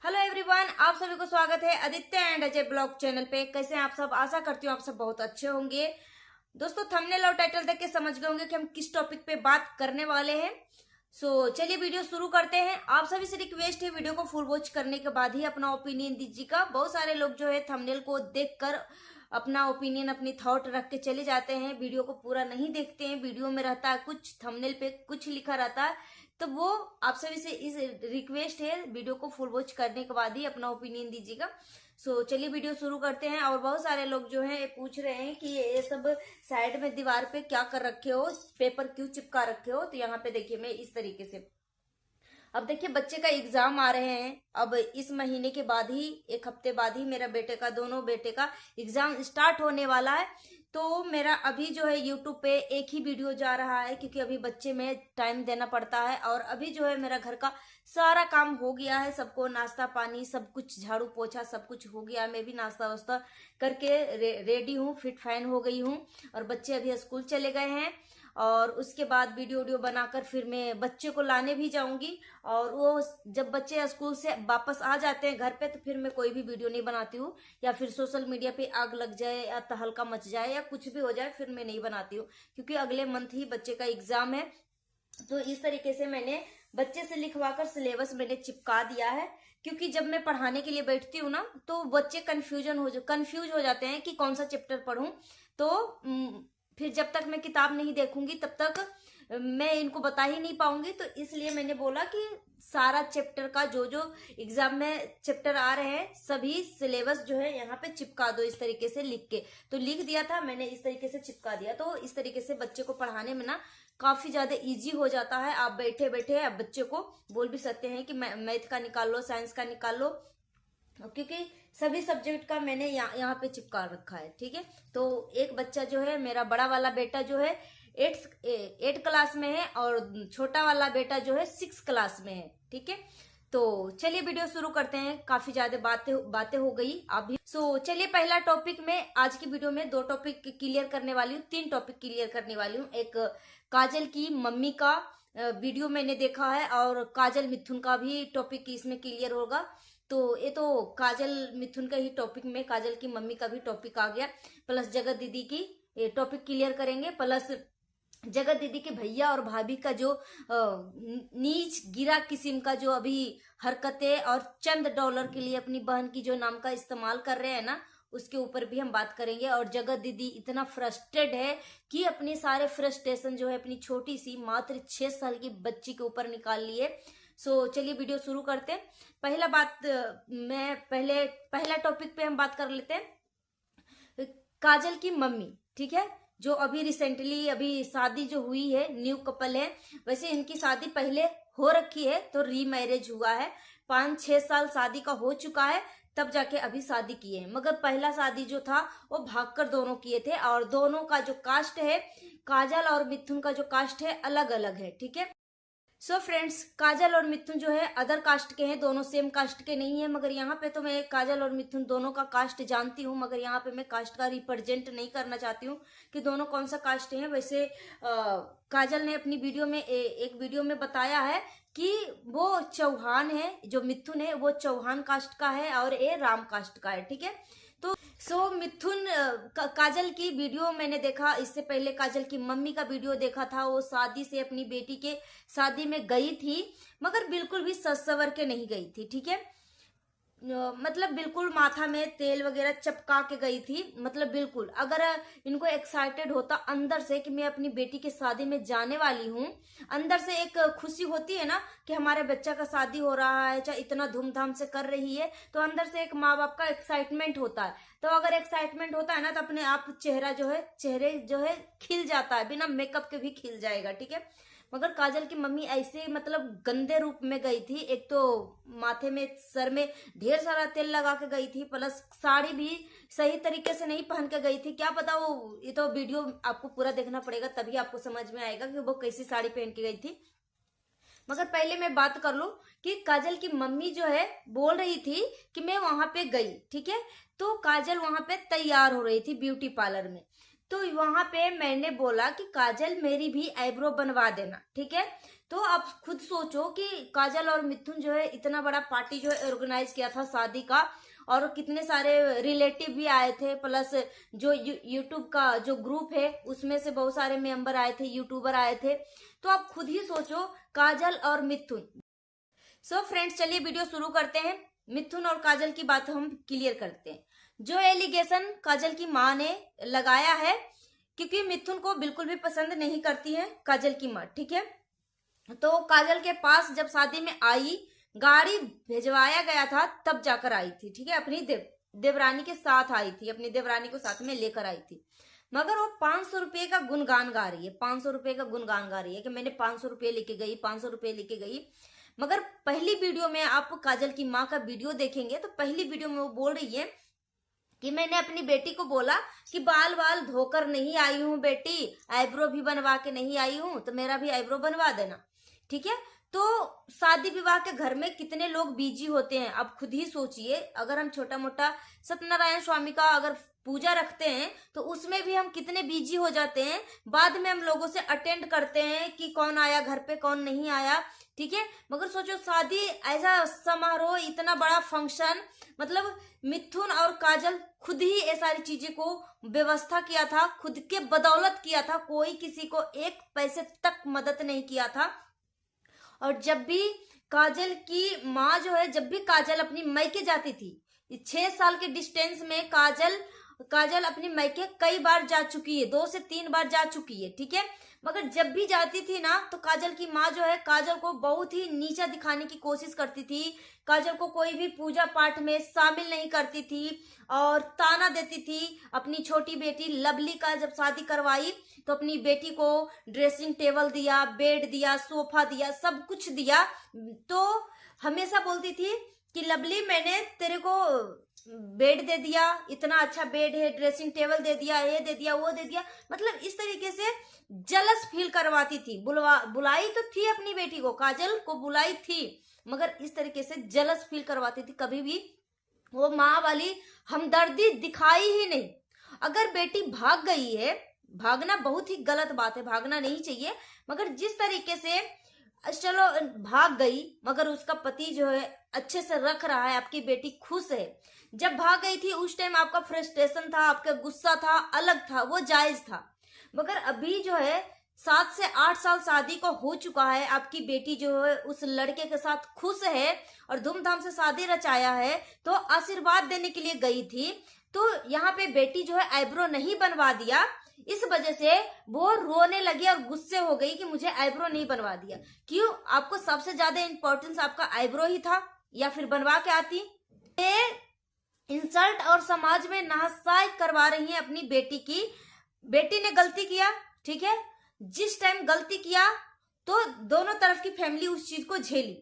Hello everyone, आप सभी को स्वागत है Aditya and Ajay blog channel पे। कैसे हैं आप सब? आशा करती हूँ आप सब बहुत अच्छे होंगे। दोस्तों, थंबनेल और टाइटल देख के समझ गए होंगे कि हम किस टॉपिक पे बात करने वाले हैं। चलिए वीडियो शुरू करते हैं। आप सभी से रिक्वेस्ट है, वीडियो को फुल वॉच करने के बाद ही अपना ओपिनियन दीजिएगा। बहुत सारे लोग जो है थंबनेल को देखकर अपना ओपिनियन, अपनी थॉट रख के चले जाते हैं, वीडियो को पूरा नहीं देखते हैं। वीडियो में रहता है कुछ, थंबनेल पे कुछ लिखा रहता है। तो वो आप सभी से इस रिक्वेस्ट है, वीडियो को फुल वॉच करने के बाद ही अपना ओपिनियन दीजिएगा। चलिए वीडियो शुरू करते हैं। और बहुत सारे लोग जो हैं पूछ रहे हैं कि ये सब साइड में दीवार पे क्या कर रखे हो, पेपर क्यों चिपका रखे हो। तो यहाँ पे देखिए, मैं इस तरीके से, अब देखिए बच्चे का एग्जाम आ रहे हैं। अब इस महीने के बाद ही, एक हफ्ते बाद ही मेरा बेटे का, दोनों बेटे का एग्जाम स्टार्ट होने वाला है। तो मेरा अभी जो है यूट्यूब पे एक ही वीडियो जा रहा है, क्योंकि अभी बच्चे में टाइम देना पड़ता है। और अभी जो है मेरा घर का सारा काम हो गया है, सबको नाश्ता पानी सब कुछ, झाड़ू पोछा सब कुछ हो गया। मैं भी नाश्ता वास्ता करके रेडी हूँ, फिट फाइन हो गई हूँ। और बच्चे अभी स्कूल चले गए हैं। और उसके बाद वीडियो बनाकर फिर मैं बच्चे को लाने भी जाऊंगी। और वो जब बच्चे स्कूल से वापस आ जाते हैं घर पे, तो फिर मैं कोई भी वीडियो नहीं बनाती हूँ। या फिर सोशल मीडिया पे आग लग जाए या तहलका मच जाए या कुछ भी हो जाए, फिर मैं नहीं बनाती हूँ, क्योंकि अगले मंथ ही बच्चे का एग्जाम है। तो इस तरीके से मैंने बच्चे से लिखवाकर सिलेबस मैंने चिपका दिया है। क्योंकि जब मैं पढ़ाने के लिए बैठती हूँ ना, तो बच्चे कंफ्यूज हो जाते हैं कि कौन सा चैप्टर पढूं। तो फिर जब तक मैं किताब नहीं देखूंगी तब तक मैं इनको बता ही नहीं पाऊंगी। तो इसलिए मैंने बोला कि सारा चैप्टर का जो जो एग्जाम में चैप्टर आ रहे हैं, सभी सिलेबस जो है यहाँ पे चिपका दो, इस तरीके से लिख के। तो लिख दिया था मैंने, इस तरीके से चिपका दिया। तो इस तरीके से बच्चे को पढ़ाने में ना काफी ज्यादा इजी हो जाता है। आप बैठे बैठे आप बच्चे को बोल भी सकते हैं कि मैथ का निकाल लो, साइंस का निकाल लो, क्योंकि सभी सब्जेक्ट का मैंने यहाँ पे चिपका रखा है। ठीक है। तो एक बच्चा जो है, मेरा बड़ा वाला बेटा जो है 8 क्लास में है, और छोटा वाला बेटा जो है 6 क्लास में है। ठीक है। तो चलिए वीडियो शुरू करते हैं। काफी ज्यादा बातें हो गई आप भी। चलिए पहला टॉपिक में, आज की वीडियो में 2 टॉपिक क्लियर करने वाली हूँ, 3 टॉपिक क्लियर करने वाली हूँ। एक काजल की मम्मी का वीडियो मैंने देखा है, और काजल मिथुन का भी टॉपिक इसमें क्लियर होगा। तो ये तो काजल मिथुन का ही टॉपिक में काजल की मम्मी का भी टॉपिक आ गया, प्लस जगत दीदी की ये टॉपिक क्लियर करेंगे। प्लस जगत दीदी के भैया और भाभी का जो नीच गिरा किस्म का जो अभी हरकतें, और चंद डॉलर के लिए अपनी बहन की जो नाम का इस्तेमाल कर रहे हैं ना, उसके ऊपर भी हम बात करेंगे। और जगत दीदी इतना फ्रस्ट्रेटेड है कि अपनी सारे फ्रस्ट्रेशन जो है अपनी छोटी सी मात्र 6 साल की बच्ची के ऊपर निकाल लिए। चलिए वीडियो शुरू करते हैं। पहला टॉपिक पे हम बात कर लेते हैं, काजल की मम्मी। ठीक है। जो अभी रिसेंटली अभी शादी जो हुई है, न्यू कपल है। वैसे इनकी शादी पहले हो रखी है, तो रीमैरिज हुआ है। 5-6 साल शादी का हो चुका है, तब जाके अभी शादी की है। मगर पहला शादी जो था वो भागकर दोनों किए थे। और दोनों का जो कास्ट है, काजल और मिथुन का जो कास्ट है, अलग अलग है। ठीक है। फ्रेंड्स, काजल और मिथुन जो है अदर कास्ट के हैं, दोनों सेम कास्ट के नहीं है। मगर यहाँ पे तो मैं काजल और मिथुन दोनों का कास्ट जानती हूँ, मगर यहाँ पे मैं कास्ट का रिप्रेजेंट नहीं करना चाहती हूँ कि दोनों कौन सा कास्ट है। वैसे काजल ने अपनी वीडियो में एक वीडियो में बताया है कि वो चौहान है, जो मिथुन है वो चौहान कास्ट का है, और ये राम कास्ट का है। ठीक है। तो मिथुन काजल की वीडियो मैंने देखा, इससे पहले काजल की मम्मी का वीडियो देखा था। वो शादी से अपनी बेटी के शादी में गई थी, मगर बिल्कुल भी सज सवर के नहीं गई थी। ठीक है। मतलब बिल्कुल माथा में तेल वगैरह चपका के गई थी। मतलब बिल्कुल, अगर इनको एक्साइटेड होता अंदर से कि मैं अपनी बेटी की शादी में जाने वाली हूँ, अंदर से एक खुशी होती है ना कि हमारे बच्चा का शादी हो रहा है, चाहे इतना धूमधाम से कर रही है, तो अंदर से एक माँ बाप का एक्साइटमेंट होता है। तो अगर एक्साइटमेंट होता है ना, तो अपने आप चेहरे जो है खिल जाता है, बिना मेकअप के भी खिल जाएगा। ठीक है। मगर काजल की मम्मी ऐसे मतलब गंदे रूप में गई थी। एक तो माथे में, सर में ढेर सारा तेल लगा के गई थी, प्लस साड़ी भी सही तरीके से नहीं पहन के गई थी। क्या पता वो, ये तो वीडियो आपको पूरा देखना पड़ेगा, तभी आपको समझ में आएगा कि वो कैसी साड़ी पहन के गई थी। मगर पहले मैं बात कर लूं कि काजल की मम्मी जो है बोल रही थी कि मैं वहां पे गई। ठीक है। तो काजल वहां पे तैयार हो रही थी ब्यूटी पार्लर में। तो वहां पे मैंने बोला कि काजल मेरी भी आईब्रो बनवा देना। ठीक है। तो आप खुद सोचो कि काजल और मिथुन जो है इतना बड़ा पार्टी जो है ऑर्गेनाइज किया था शादी का, और कितने सारे रिलेटिव भी आए थे, प्लस जो यूट्यूब का जो ग्रुप है उसमें से बहुत सारे मेंबर आए थे, यूट्यूबर आए थे। तो आप खुद ही सोचो काजल और मिथुन। सो फ्रेंड्स, चलिए वीडियो शुरू करते हैं। मिथुन और काजल की बात हम क्लियर करते हैं। जो एलिगेशन काजल की माँ ने लगाया है, क्योंकि मिथुन को बिल्कुल भी पसंद नहीं करती है काजल की माँ, ठीक है। तो काजल के पास जब शादी में आई, गाड़ी भेजवाया गया था तब जाकर आई थी, ठीक है। अपनी देवरानी के साथ आई थी, अपनी देवरानी को साथ में लेकर आई थी। मगर वो 500 रुपये का गुणगान गा रही है, 500 रुपये का गुणगान गा रही है कि मैंने 500 रुपये लेके गई, 500 रुपये लेके गई। मगर पहली वीडियो में आप काजल की माँ का वीडियो देखेंगे तो पहली वीडियो में वो बोल रही है कि मैंने अपनी बेटी को बोला कि बाल बाल धोकर नहीं आई हूँ बेटी, आईब्रो भी बनवा के नहीं आई हूँ, तो मेरा भी आईब्रो बनवा देना, ठीक है। तो शादी विवाह के घर में कितने लोग बिजी होते हैं, आप खुद ही सोचिए। अगर हम छोटा मोटा सत्यनारायण स्वामी का अगर पूजा रखते हैं तो उसमें भी हम कितने बिजी हो जाते हैं। बाद में हम लोगों से अटेंड करते हैं कि कौन आया घर पे, कौन नहीं आया, ठीक है। मगर सोचो शादी ऐसा समारोह, इतना बड़ा फंक्शन, मतलब मिथुन और काजल खुद ही ये सारी चीजें को व्यवस्था किया था, खुद के बदौलत किया था, कोई किसी को एक पैसे तक मदद नहीं किया था। और जब भी काजल की माँ जो है, जब भी काजल अपनी मैके जाती थी, 6 साल के डिस्टेंस में काजल अपनी मैके कई बार जा चुकी है, 2 से 3 बार जा चुकी है, ठीक है। मगर जब भी जाती थी ना तो काजल की माँ जो है काजल को बहुत ही नीचा दिखाने की कोशिश करती थी। काजल को कोई भी पूजा पाठ में शामिल नहीं करती थी और ताना देती थी। अपनी छोटी बेटी लवली का जब शादी करवाई तो अपनी बेटी को ड्रेसिंग टेबल दिया, बेड दिया, सोफा दिया, सब कुछ दिया। तो हमेशा बोलती थी कि लवली मैंने तेरे को बेड दे दिया, इतना अच्छा बेड है, ड्रेसिंग टेबल दे दिया, ये दे दिया, वो दे दिया, मतलब इस तरीके से जलस फील करवाती थी। बुलाई तो थी अपनी बेटी को, काजल को बुलाई थी, मगर इस तरीके से जलस फील करवाती थी। कभी भी वो माँ वाली हमदर्दी दिखाई ही नहीं। अगर बेटी भाग गई है, भागना बहुत ही गलत बात है, भागना नहीं चाहिए, मगर जिस तरीके से चलो भाग गई, मगर उसका पति जो है अच्छे से रख रहा है, आपकी बेटी खुश है। जब भाग गई थी उस टाइम आपका फ्रस्ट्रेशन था, आपका गुस्सा था, अलग था, वो जायज था। मगर अभी जो है 7 से 8 साल शादी को हो चुका है, आपकी बेटी जो है उस लड़के के साथ खुश है और धूमधाम से शादी रचाया है, तो आशीर्वाद देने के लिए गई थी। तो यहाँ पे बेटी जो है आईब्रो नहीं बनवा दिया, इस वजह से वो रोने लगी और गुस्से हो गई कि मुझे आईब्रो नहीं बनवा दिया। क्यों? आपको सबसे ज्यादा इंपॉर्टेंस आपका आईब्रो ही था, या फिर बनवा के आती। ये इंसल्ट और समाज में नाहसाई करवा रही है अपनी बेटी की। बेटी ने गलती किया, ठीक है, जिस टाइम गलती किया तो दोनों तरफ की फैमिली उस चीज को झेली।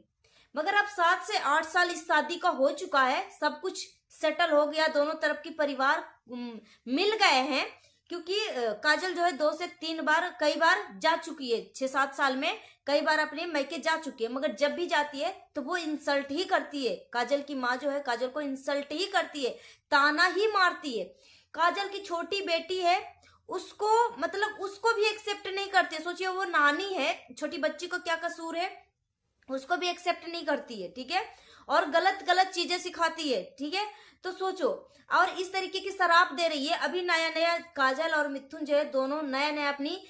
मगर अब 7 से 8 साल इस शादी का हो चुका है, सब कुछ सेटल हो गया, दोनों तरफ की परिवार मिल गए हैं। क्योंकि काजल जो है 2 से 3 बार, कई बार जा चुकी है, 6-7 साल में कई बार अपने मैके जा चुकी है। मगर जब भी जाती है तो वो इंसल्ट ही करती है। काजल की माँ जो है काजल को इंसल्ट ही करती है, ताना ही मारती है। काजल की छोटी बेटी है, उसको मतलब उसको भी एक्सेप्ट नहीं करती है। सोचिए वो नानी है, छोटी बच्ची को क्या कसूर है, उसको भी एक्सेप्ट नहीं करती है, ठीक है, और गलत गलत चीजें सिखाती है, ठीक है। तो सोचो, और इस तरीके की शराब दे रही है। अभी नया नया काजल और मिथुन जो है दोनों नया नया अपनी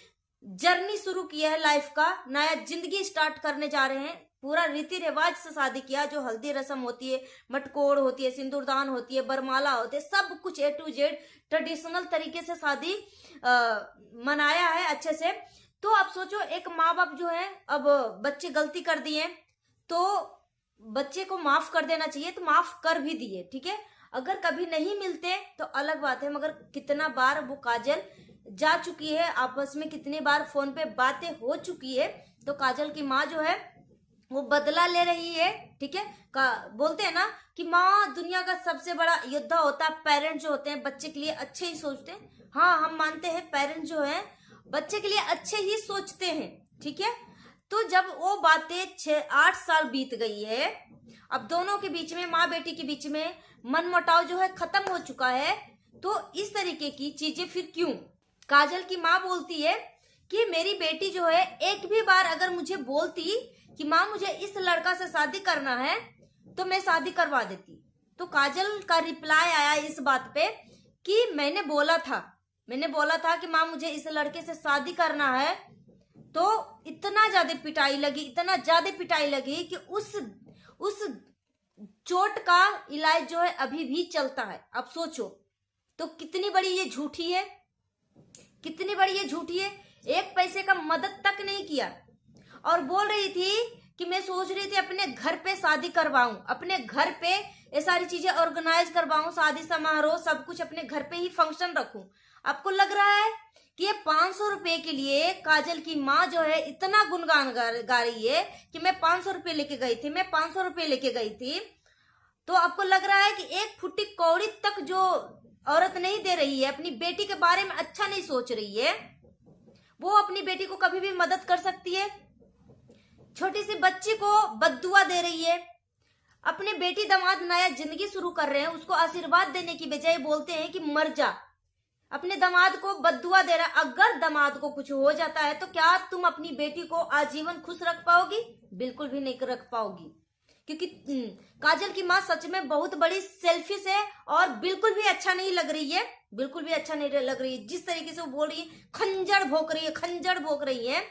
जर्नी शुरू किया है, लाइफ का नया जिंदगी स्टार्ट करने जा रहे हैं। पूरा रीति रिवाज से शादी किया, जो हल्दी रस्म होती है, मटकोर होती है, सिंदूरदान होती है, बरमाला होती है, सब कुछ A to Z ट्रेडिशनल तरीके से शादी मनाया है अच्छे से। तो आप सोचो, एक माँ बाप जो है, अब बच्चे गलती कर दिए तो बच्चे को माफ कर देना चाहिए, तो माफ कर भी दिए, ठीक है। अगर कभी नहीं मिलते तो अलग बात है, मगर कितना बार वो काजल जा चुकी है, आपस में कितनी बार फोन पे बातें हो चुकी है। तो काजल की माँ जो है वो बदला ले रही है, ठीक है। बोलते हैं ना कि माँ दुनिया का सबसे बड़ा योद्धा होता है। पेरेंट्स जो होते हैं बच्चे के लिए अच्छे ही सोचते हैं। हाँ, हम मानते हैं पेरेंट्स जो है बच्चे के लिए अच्छे ही सोचते हैं, ठीक है। तो जब वो बातें 6-8 साल बीत गई है, अब दोनों के बीच में, माँ बेटी के बीच में मनमुटाव जो है खत्म हो चुका है, तो इस तरीके की चीजें फिर क्यों? काजल की माँ बोलती है कि मेरी बेटी जो है एक भी बार अगर मुझे बोलती कि माँ मुझे इस लड़का से शादी करना है तो मैं शादी करवा देती। तो काजल का रिप्लाई आया इस बात पे कि मैंने बोला था कि माँ मुझे इस लड़के से शादी करना है। तो इतना ज्यादा पिटाई लगी कि उस चोट का इलाज जो है अभी भी चलता है। अब सोचो तो कितनी बड़ी ये झूठी है, कितनी बड़ी ये झूठी है। एक पैसे का मदद तक नहीं किया और बोल रही थी कि मैं सोच रही थी अपने घर पे शादी करवाऊं, अपने घर पे ये सारी चीजें ऑर्गेनाइज करवाऊं, शादी समारोह सब कुछ अपने घर पे ही फंक्शन रखूं। आपको लग रहा है कि ये 500 रुपए के लिए काजल की माँ जो है इतना गुणगान गा रही है कि मैं 500 रुपए लेके गई थी, मैं 500 रुपए लेके गई थी। तो आपको लग रहा है कि एक फुट्टी कौड़ी तक जो औरत नहीं दे रही है, अपनी बेटी के बारे में अच्छा नहीं सोच रही है, वो अपनी बेटी को कभी भी मदद कर सकती है। छोटी सी बच्ची को बद्दुआ दे रही है। अपने बेटी दामाद नया जिंदगी शुरू कर रहे हैं, उसको आशीर्वाद देने की बजाय बोलते हैं कि मर जा। अपने दामाद को बद्दुआ दे रहा। अगर दामाद को कुछ हो जाता है तो क्या तुम अपनी बेटी को आजीवन खुश रख पाओगी? बिल्कुल भी नहीं रख पाओगी, क्योंकि काजल की माँ सच में बहुत बड़ी सेल्फिश है और बिल्कुल भी अच्छा नहीं लग रही है, बिल्कुल भी अच्छा नहीं लग रही है। जिस तरीके से वो बोल रही है, खंजर भोंक रही है।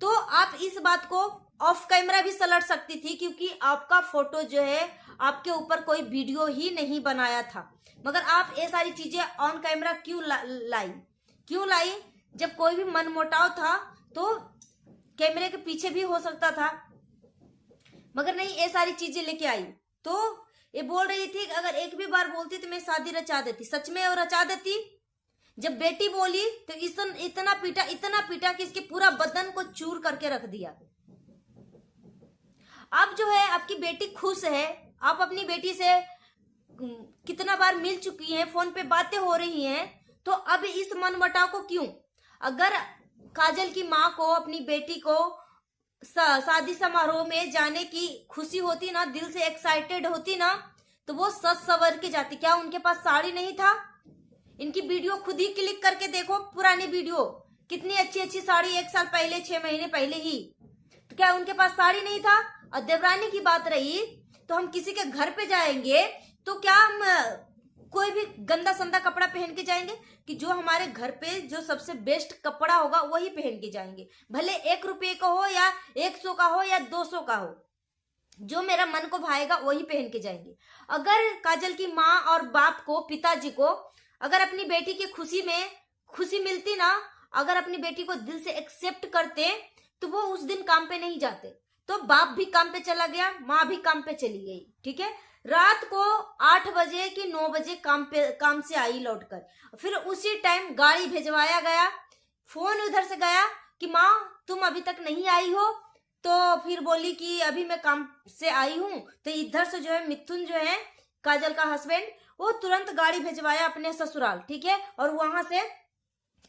तो आप इस बात को ऑफ कैमरा भी सलट सकती थी, क्योंकि आपका फोटो जो है आपके ऊपर कोई वीडियो ही नहीं बनाया था। मगर आप ये सारी चीजें ऑन कैमरा क्यों लाई? जब कोई भी मनमुटाव था तो कैमरे के पीछे भी हो सकता था, मगर नहीं, ये सारी चीजें लेके आई। तो ये बोल रही थी अगर एक भी बार बोलती तो मैं शादी रचा देती। सच में और रचा देती। जब बेटी बोली तो इतना पीटा कि इसके पूरा बदन को चूर करके रख दिया। अब जो है आपकी बेटी खुश है, आप अपनी बेटी से कितना बार मिल चुकी हैं, फोन पे बातें हो रही हैं, तो अब इस मनमुटाव को क्यों? अगर काजल की माँ को अपनी बेटी को शादी समारोह में जाने की खुशी होती ना, दिल से एक्साइटेड होती ना, तो वो सज सवर के जाती। क्या उनके पास साड़ी नहीं था? इनकी वीडियो खुद ही क्लिक करके देखो, पुरानी वीडियो, कितनी अच्छी अच्छी साड़ी 1 साल पहले, 6 महीने पहले ही। तो क्या उनके पास साड़ी नहीं था? और देवरानी की बात रही तो हम किसी के घर पे जाएंगे तो क्या हम कोई भी गंदा संदा कपड़ा पहन के जाएंगे? कि जो हमारे घर पे जो सबसे बेस्ट कपड़ा होगा वही पहन के जाएंगे, भले 1 रुपये का हो या 100 का हो या 200 का हो, जो मेरा मन को भाएगा वही पहन के जाएंगे। अगर काजल की माँ और बाप को, पिताजी को, अगर अपनी बेटी की खुशी में खुशी मिलती ना, अगर अपनी बेटी को दिल से एक्सेप्ट करते तो वो उस दिन काम पे नहीं जाते। तो बाप भी काम पे चला गया, माँ भी काम पे चली गई, ठीक है। रात को 8 बजे कि 9 बजे काम से आई लौटकर, फिर उसी टाइम गाड़ी भेजवाया गया। फोन उधर से गया कि माँ तुम अभी तक नहीं आई हो, तो फिर बोली कि अभी मैं काम से आई हूँ। तो इधर से जो है मिथुन जो है काजल का हस्बैंड, वो तुरंत गाड़ी भेजवाया अपने ससुराल, ठीक है, और वहां से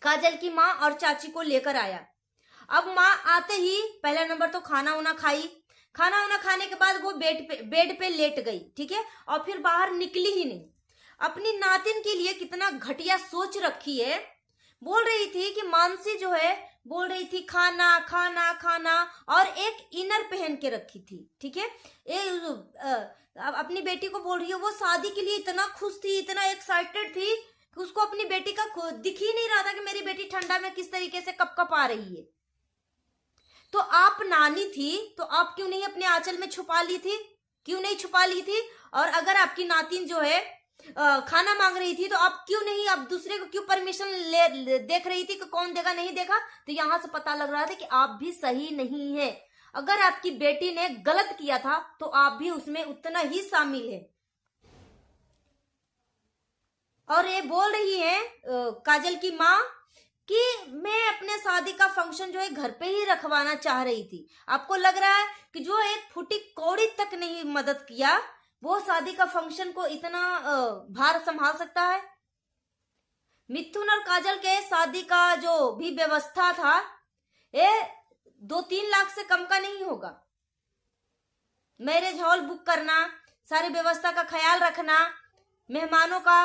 काजल की माँ और चाची को लेकर आया। अब माँ आते ही पहला नंबर तो खाना वाना खाई, खाना वाना खाने के बाद वो बेड पे लेट गई, ठीक है, और फिर बाहर निकली ही नहीं। अपनी नातिन के लिए कितना घटिया सोच रखी है। बोल रही थी कि मानसी जो है बोल रही थी खाना खाना खाना, और एक इनर पहन के रखी थी, ठीक है। अपनी बेटी को बोल रही है, वो शादी के लिए इतना खुश थी, इतना एक्साइटेड थी कि उसको अपनी बेटी का दिख ही नहीं रहा था कि मेरी बेटी ठंडा में किस तरीके से कप आ रही है। तो आप नानी थी तो आप क्यों नहीं अपने आंचल में छुपा ली थी? क्यों नहीं छुपा ली थी? और अगर आपकी नातिन जो है खाना मांग रही थी तो आप क्यों नहीं, आप दूसरे को क्यों परमिशन देख रही थी कि कौन देगा नहीं देगा? तो यहां से पता लग रहा था कि आप भी सही नहीं है। अगर आपकी बेटी ने गलत किया था तो आप भी उसमें उतना ही शामिल है। और ये बोल रही है काजल की माँ कि मैं अपने शादी का फंक्शन जो है घर पे ही रखवाना चाह रही थी। आपको लग रहा है कि जो एक फुटी कौड़ी तक नहीं मदद किया, वो शादी का फंक्शन को इतना भार संभाल सकता है? मिथुन और काजल के शादी का जो भी व्यवस्था था, ये 2-3 लाख से कम का नहीं होगा। मैरिज हॉल बुक करना, सारी व्यवस्था का ख्याल रखना, मेहमानों का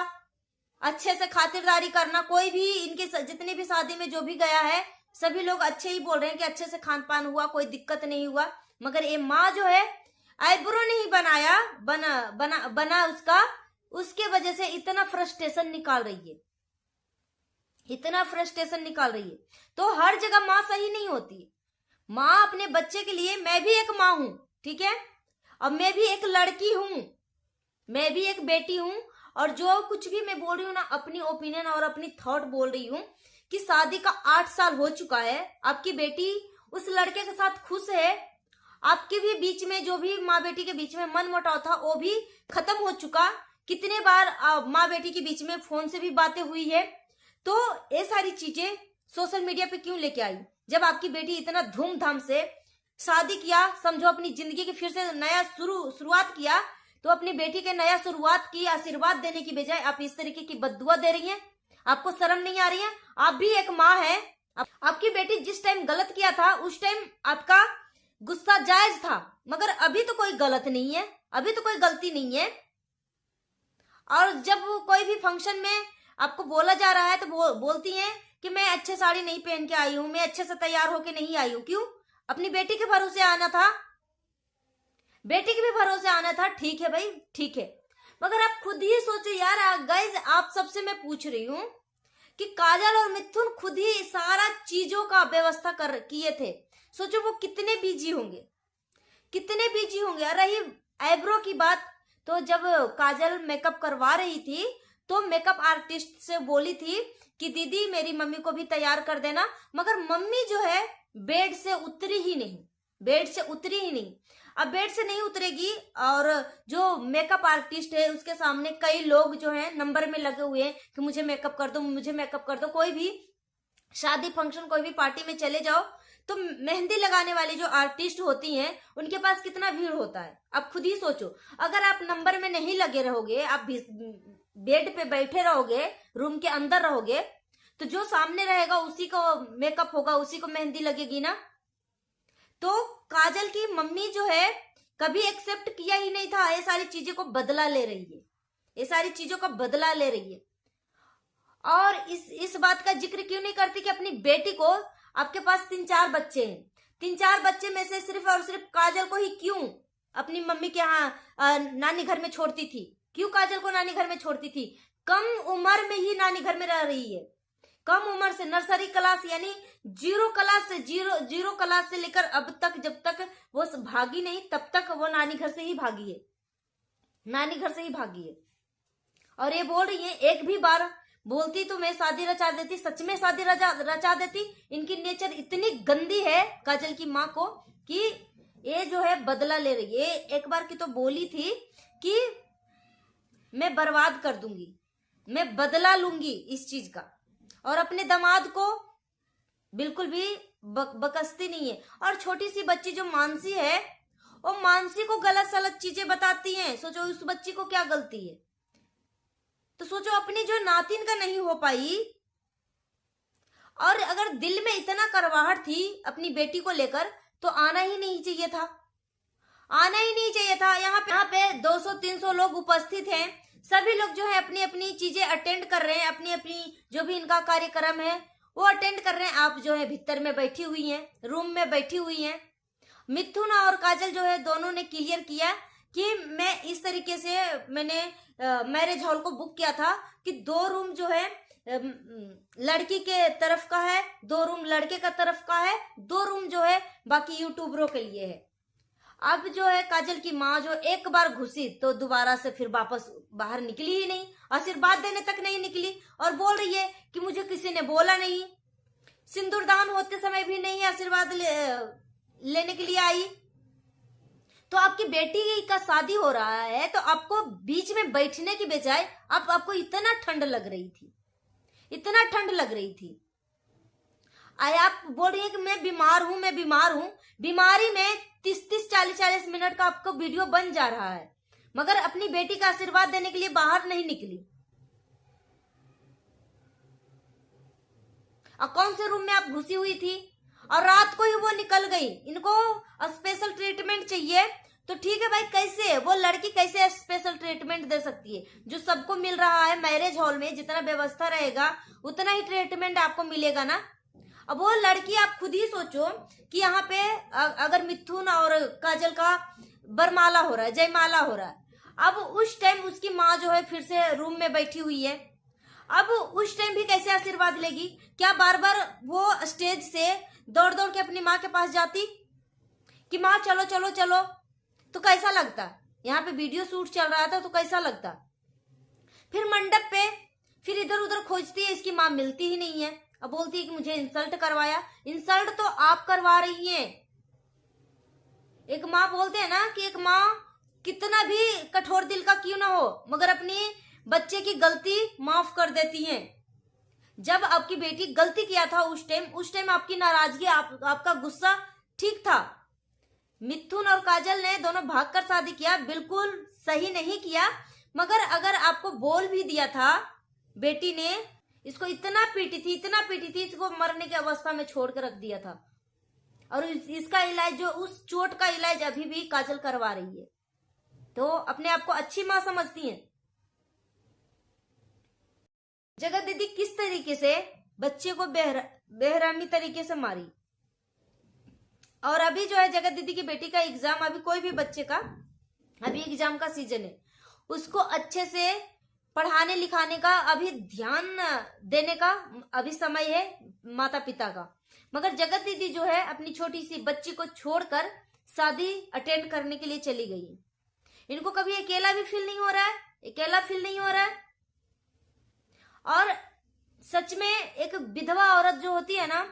अच्छे से खातिरदारी करना, कोई भी इनके जितनी भी शादी में जो भी गया है सभी लोग अच्छे ही बोल रहे हैं कि अच्छे से खान पान हुआ, कोई दिक्कत नहीं हुआ, मगर ये माँ जो है आईब्रो नहीं बनाया, बना उसका, उसके वजह से इतना फ्रस्ट्रेशन निकाल रही है, इतना फ्रस्ट्रेशन निकाल रही है। तो हर जगह माँ सही नहीं होती। माँ अपने बच्चे के लिए, मैं भी एक माँ हूं, ठीक है, अब मैं भी एक लड़की हूं, मैं भी एक बेटी हूं, और जो कुछ भी मैं बोल रही हूँ ना, अपनी ओपिनियन और अपनी थॉट बोल रही हूँ कि शादी का 8 साल हो चुका है, आपकी बेटी उस लड़के के साथ खुश है, आपके भी बीच में, जो भी माँ बेटी के बीच में मन मुटाव था वो भी खत्म हो चुका। कितने बार माँ बेटी के बीच में फोन से भी बातें हुई है। तो ये सारी चीजें सोशल मीडिया पे क्यों लेके आई, जब आपकी बेटी इतना धूमधाम से शादी किया, समझो अपनी जिंदगी की फिर से नया शुरुआत किया, तो अपनी बेटी के नया शुरुआत की आशीर्वाद देने की बजाय आप इस तरीके की बद्दुआ दे रही हैं। आपको शर्म नहीं आ रही है? आप भी एक माँ है। आपकी बेटी जिस टाइम गलत किया था उस टाइम आपका गुस्सा जायज था, मगर अभी तो कोई गलत नहीं है, अभी तो कोई गलती नहीं है। और जब कोई भी फंक्शन में आपको बोला जा रहा है तो बोलती हैं कि मैं अच्छे साड़ी नहीं पहन के आई हूं, मैं अच्छे से तैयार होके नहीं आई हूं। क्यों? अपनी बेटी के भरोसे आना था, बेटी के भी भरोसे आना था। ठीक है भाई, ठीक है, मगर आप खुद ही सोचो यार। गाइज, आप सबसे मैं पूछ रही हूं कि काजल और मिथुन खुद ही सारा चीजों का व्यवस्था कर किए थे। सोचो वो कितने बिजी होंगे, कितने बिजी होंगे। और रही आईब्रो की बात, तो जब काजल मेकअप करवा रही थी तो मेकअप आर्टिस्ट से बोली थी कि दीदी मेरी मम्मी को भी तैयार कर देना, मगर मम्मी जो है बेड से उतरी ही नहीं, बेड से उतरी ही नहीं। अब बेड से नहीं उतरेगी, और जो मेकअप आर्टिस्ट है उसके सामने कई लोग जो है नंबर में लगे हुए हैं कि मुझे मेकअप कर दो, मुझे मेकअप कर दो। कोई भी शादी फंक्शन, कोई भी पार्टी में चले जाओ तो मेहंदी लगाने वाली जो आर्टिस्ट होती हैं उनके पास कितना भीड़ होता है। आप खुद ही सोचो, अगर आप नंबर में नहीं लगे रहोगे, आप बेड पे बैठे रहोगे, रूम के अंदर रहोगे, तो जो सामने रहेगा उसी को मेकअप होगा, उसी को मेहंदी लगेगी ना। तो काजल की मम्मी जो है कभी एक्सेप्ट किया ही नहीं था, ये सारी चीजों को बदला ले रही है, ये सारी चीजों का बदला ले रही है। और इस बात का जिक्र क्यों नहीं करती कि अपनी बेटी को, आपके पास 3-4 बच्चे हैं, 3-4 बच्चे में से सिर्फ और सिर्फ काजल को ही क्यों अपनी मम्मी के यहाँ नानी घर में छोड़ती थी? क्यों काजल को नानी घर में छोड़ती थी? कम उम्र में ही नानी घर में रह रही है, कम उम्र से, नर्सरी क्लास यानी जीरो क्लास से लेकर अब तक, जब तक वो भागी नहीं तब तक वो नानी घर से ही भागी है, नानी घर से ही भागी है। और ये बोल रही है, एक भी बार बोलती तो मैं शादी रचा देती, सच में शादी रचा देती। इनकी नेचर इतनी गंदी है काजल की माँ को कि ये जो है बदला ले रही है। एक बार की तो बोली थी कि मैं बर्बाद कर दूंगी, मैं बदला लूंगी इस चीज का, और अपने दामाद को बिल्कुल भी बकसती नहीं है। और छोटी सी बच्ची जो मानसी है, वो मानसी को गलत सलत चीजें बताती हैं। सोचो उस बच्ची को क्या गलती है? तो सोचो अपनी जो नातिन का नहीं हो पाई, और अगर दिल में इतना करवाहट थी अपनी बेटी को लेकर तो आना ही नहीं चाहिए था, आना ही नहीं चाहिए था। यहाँ पे 200-300 लोग उपस्थित हैं, सभी लोग जो है अपनी अपनी चीजें अटेंड कर रहे हैं, अपनी अपनी जो भी इनका कार्यक्रम है वो अटेंड कर रहे हैं। आप जो है भीतर में बैठी हुई हैं, रूम में बैठी हुई हैं। मिथुन और काजल जो है दोनों ने क्लियर किया कि मैं इस तरीके से, मैंने मैरिज हॉल को बुक किया था कि 2 रूम जो है लड़की के तरफ का है, 2 रूम लड़के का तरफ का है, 2 रूम जो है बाकी यूट्यूबरों के लिए है। अब जो है काजल की माँ जो एक बार घुसी तो दोबारा से फिर वापस बाहर निकली ही नहीं, आशीर्वाद देने तक नहीं निकली, और बोल रही है कि मुझे किसी ने बोला नहीं, सिंदूरदान होते समय भी नहीं आशीर्वाद लेने के लिए आई। तो आपकी बेटी का शादी हो रहा है तो आपको बीच में बैठने की बजाय आपको इतना ठंड लग रही थी, इतना ठंड लग रही थी। आप बोल रही है कि मैं बीमार हूं, मैं बीमार हूं। बीमारी में 30-30, 40-40 मिनट का आपको वीडियो बन जा रहा है, मगर अपनी बेटी का आशीर्वाद देने के लिए बाहर नहीं निकली। और कौन से रूम में आप घुसी हुई थी? और रात को ही वो निकल गई। इनको स्पेशल ट्रीटमेंट चाहिए तो ठीक है भाई, कैसे वो लड़की कैसे स्पेशल ट्रीटमेंट दे सकती है? जो सबको मिल रहा है मैरिज हॉल में, जितना व्यवस्था रहेगा उतना ही ट्रीटमेंट आपको मिलेगा ना। अब वो लड़की आप खुद ही सोचो कि यहाँ पे अगर मिथुन और काजल का बरमाला हो रहा है, जयमाला हो रहा है, अब उस टाइम उसकी माँ जो है फिर से रूम में बैठी हुई है, अब उस टाइम भी कैसे आशीर्वाद लेगी? क्या बार बार वो स्टेज से दौड़ दौड़ के अपनी माँ के पास जाती कि माँ चलो चलो चलो? तो कैसा लगता? यहाँ पे वीडियो शूट चल रहा था तो कैसा लगता? फिर मंडप पे फिर इधर उधर खोजती है, इसकी माँ मिलती ही नहीं है। अब बोलती है कि मुझे इंसल्ट करवाया। इंसल्ट तो आप करवा रही हैं। एक माँ बोलते हैं ना कि एक माँ कितना भी कठोर दिल का क्यों ना हो, मगर अपनी बच्चे की गलती माफ कर देती हैं। जब आपकी बेटी गलती किया था उस टाइम आपकी नाराजगी, आपका गुस्सा ठीक था। मिथुन और काजल ने दोनों भागकर शादी किया, बिल्कुल सही नहीं किया, मगर अगर आपको बोल भी दिया था, बेटी ने इसको इतना पीटी थी, इसको मरने की अवस्था में छोड़ कर रख दिया था। और इसका इलाज, जो उस चोट का इलाज अभी भी काजल करवा रही है। तो अपने आप को अच्छी मां समझती हैं। जगत दीदी किस तरीके से बच्चे को बेरहमी तरीके से मारी। और अभी जो है जगत दीदी की बेटी का एग्जाम, अभी कोई भी बच्चे का अभी एग्जाम का सीजन है, उसको अच्छे से पढ़ाने लिखाने का, अभी ध्यान देने का अभी समय है माता पिता का। मगर जगत दीदी जो है अपनी छोटी सी बच्ची को छोड़कर शादी अटेंड करने के लिए चली गई। इनको कभी अकेला भी फील नहीं हो रहा है, अकेला फील नहीं हो रहा है। और सच में एक विधवा औरत जो होती है ना,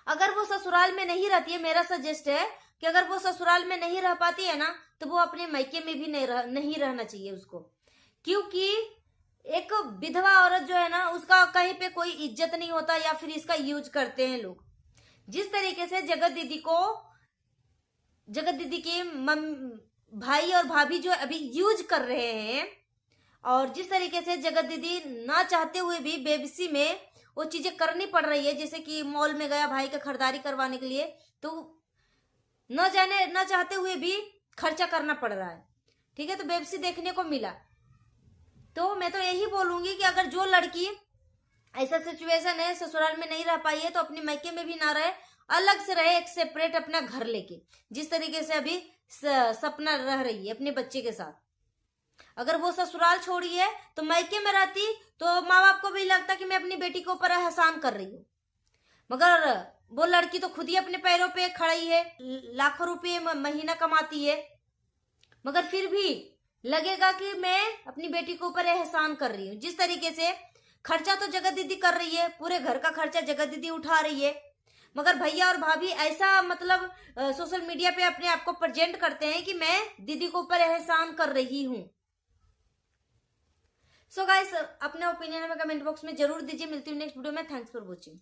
अगर वो ससुराल में नहीं रहती है, मेरा सजेस्ट है कि अगर वो ससुराल में नहीं रह पाती है ना, तो वो अपने मायके में भी नहीं रहना चाहिए उसको। क्योंकि एक विधवा औरत जो है ना, उसका कहीं पे कोई इज्जत नहीं होता, या फिर इसका यूज करते हैं लोग। जिस तरीके से जगत दीदी के भाई और भाभी जो अभी यूज कर रहे हैं, और जिस तरीके से जगत दीदी ना चाहते हुए भी बेबसी में वो चीजें करनी पड़ रही है, जैसे कि मॉल में गया भाई का खरीदारी करवाने के लिए, तो न चाहते हुए भी खर्चा करना पड़ रहा है। ठीक है, तो बेबसी देखने को मिला। तो मैं तो यही बोलूंगी कि अगर जो लड़की ऐसा सिचुएशन है, ससुराल में नहीं रह पाई है, तो अपने मायके में भी ना रहे, अलग से रहे, एक सेपरेट अपना घर लेके, जिस तरीके से अभी सपना रह रही है अपने बच्चे के साथ। अगर वो ससुराल छोड़ी है तो मायके में रहती, तो माँ बाप को भी लगता कि मैं अपनी बेटी के ऊपर एहसान कर रही हूँ। मगर वो लड़की तो खुद ही अपने पैरों पे खड़ी है, लाखों रुपए महीना कमाती है, मगर फिर भी लगेगा कि मैं अपनी बेटी के ऊपर एहसान कर रही हूँ। जिस तरीके से खर्चा तो जगत दीदी कर रही है, पूरे घर का खर्चा जगत दीदी उठा रही है, मगर भैया और भाभी ऐसा मतलब सोशल मीडिया पे अपने आप को प्रेजेंट करते हैं कि मैं दीदी के ऊपर एहसान कर रही हूँ। सो गाइस, अपने ओपिनियन में कमेंट बॉक्स में जरूर दीजिए। मिलती हूँ नेक्स्ट वीडियो में। Thanks for watching.